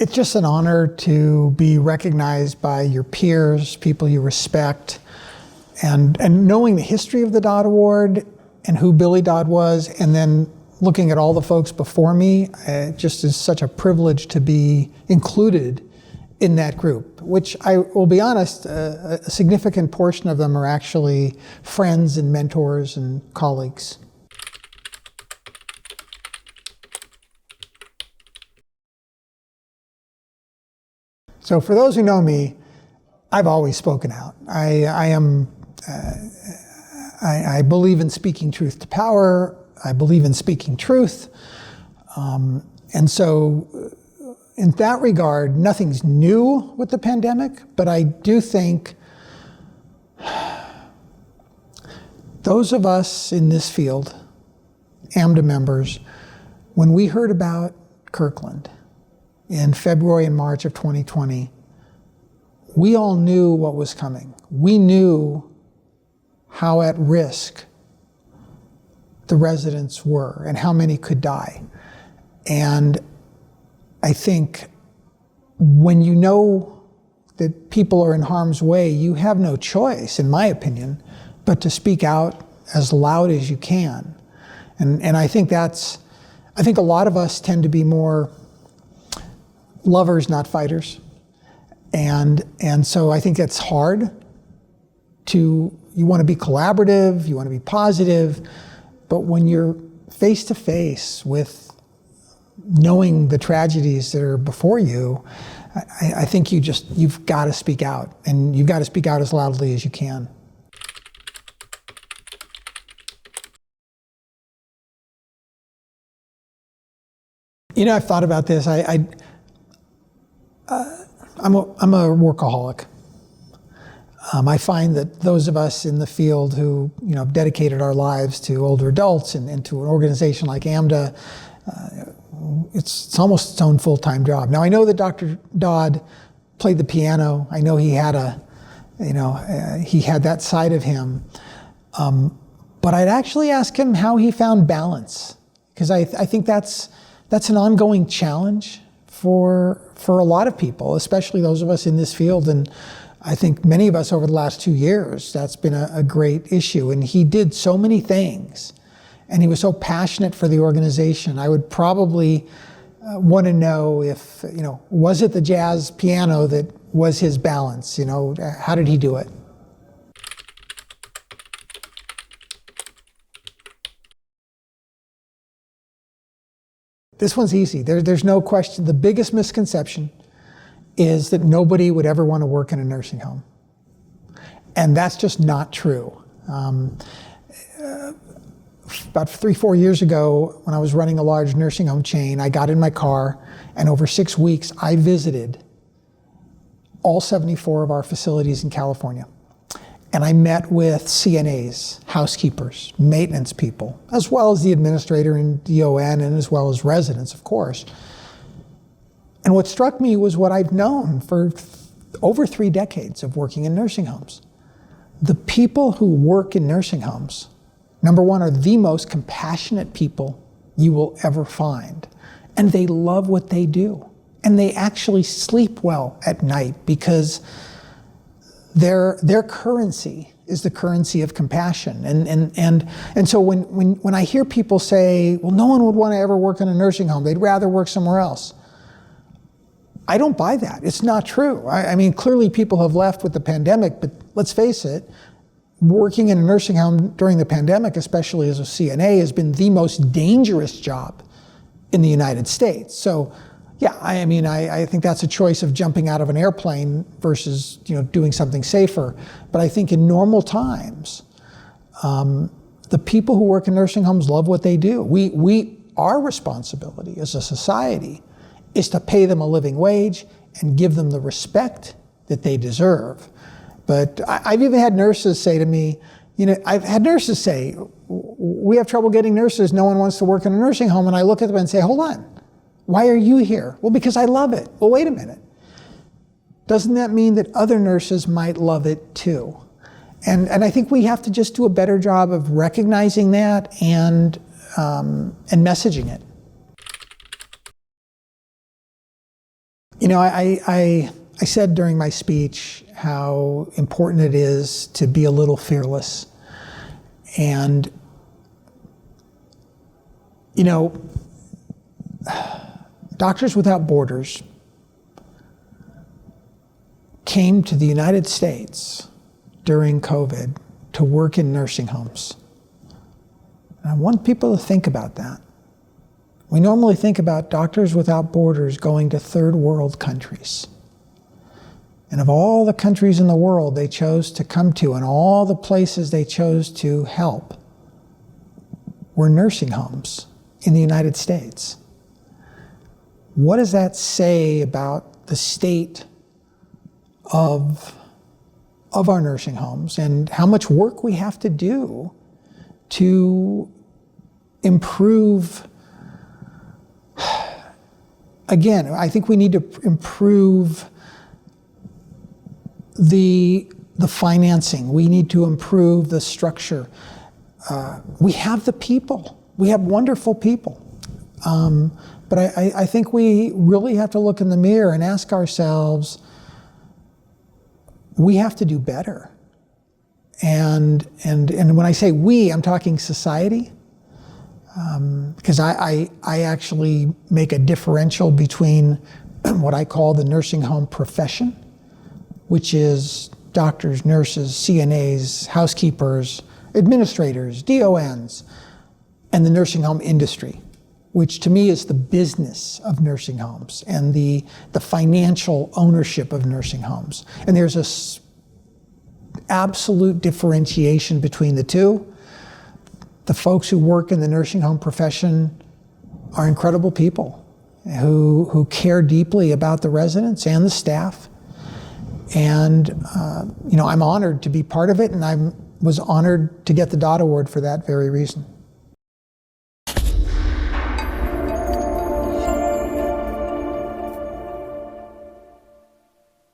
It's just an honor to be recognized by your peers, people you respect, and knowing the history of the Dodd Award and who Billy Dodd was, and then looking at all the folks before me, it just is such a privilege to be included in that group, which I will be honest, a significant portion of them are actually friends and mentors and colleagues. So for those who know me, I've always spoken out. I believe in speaking truth to power. I believe in speaking truth. And so in that regard, nothing's new with the pandemic, but I do think those of us in this field, AMDA members, when we heard about Kirkland in February and March of 2020, we all knew what was coming. We knew how at risk the residents were and how many could die. And I think when you know that people are in harm's way, you have no choice, in my opinion, but to speak out as loud as you can. And I think I think a lot of us tend to be more lovers, not fighters. And so I think it's hard you want to be collaborative, you want to be positive, but when you're face to face with knowing the tragedies that are before you, I think you've got to speak out, and you've got to speak out as loudly as you can. You know, I've thought about this. I'm a workaholic. I find that those of us in the field who dedicated our lives to older adults and to an organization like AMDA, it's almost its own full-time job. Now I know that Dr. Dodd played the piano. I know he had he had that side of him. But I'd actually ask him how he found balance, because I think that's an ongoing challenge for a lot of people, especially those of us in this field. And I think many of us over the last 2 years, that's been a great issue. And he did so many things, and he was so passionate for the organization. I would probably want to know if, was it the jazz piano that was his balance? How did he do it? This one's easy. There's no question. The biggest misconception is that nobody would ever want to work in a nursing home. And that's just not true. About 3-4 years ago, when I was running a large nursing home chain, I got in my car, and over 6 weeks, I visited all 74 of our facilities in California. And I met with CNAs, housekeepers, maintenance people, as well as the administrator and DON, and as well as residents, of course. And what struck me was what I've known for over 3 decades of working in nursing homes. The people who work in nursing homes, number one, are the most compassionate people you will ever find. And they love what they do. And they actually sleep well at night because their currency is the currency of compassion. And so when I hear people say, well, no one would want to ever work in a nursing home, they'd rather work somewhere else, I don't buy that. It's not true. I mean, clearly people have left with the pandemic, but let's face it, working in a nursing home during the pandemic, especially as a CNA, has been the most dangerous job in the United States. So yeah, I think that's a choice of jumping out of an airplane versus doing something safer. But I think in normal times, the people who work in nursing homes love what they do. Our responsibility as a society is to pay them a living wage and give them the respect that they deserve. But I've even had nurses say to me, I've had nurses say, we have trouble getting nurses, no one wants to work in a nursing home. And I look at them and say, hold on. Why are you here? Well, because I love it. Well, wait a minute. Doesn't that mean that other nurses might love it too? And I think we have to just do a better job of recognizing that and messaging it. I said during my speech how important it is to be a little fearless. And, Doctors Without Borders came to the United States during COVID to work in nursing homes. And I want people to think about that. We normally think about Doctors Without Borders going to third world countries. And of all the countries in the world they chose to come to and all the places they chose to help were nursing homes in the United States. What does that say about the state of our nursing homes and how much work we have to do to improve? Again, I think we need to improve the financing. We need to improve the structure. We have the people. We have wonderful people. But I think we really have to look in the mirror and ask ourselves, we have to do better. And when I say we, I'm talking society. Because I actually make a differential between what I call the nursing home profession, which is doctors, nurses, CNAs, housekeepers, administrators, DONs, and the nursing home industry, which to me is the business of nursing homes and the financial ownership of nursing homes. And there's a absolute differentiation between the two. The folks who work in the nursing home profession are incredible people who care deeply about the residents and the staff. And I'm honored to be part of it, and I was honored to get the DOT Award for that very reason.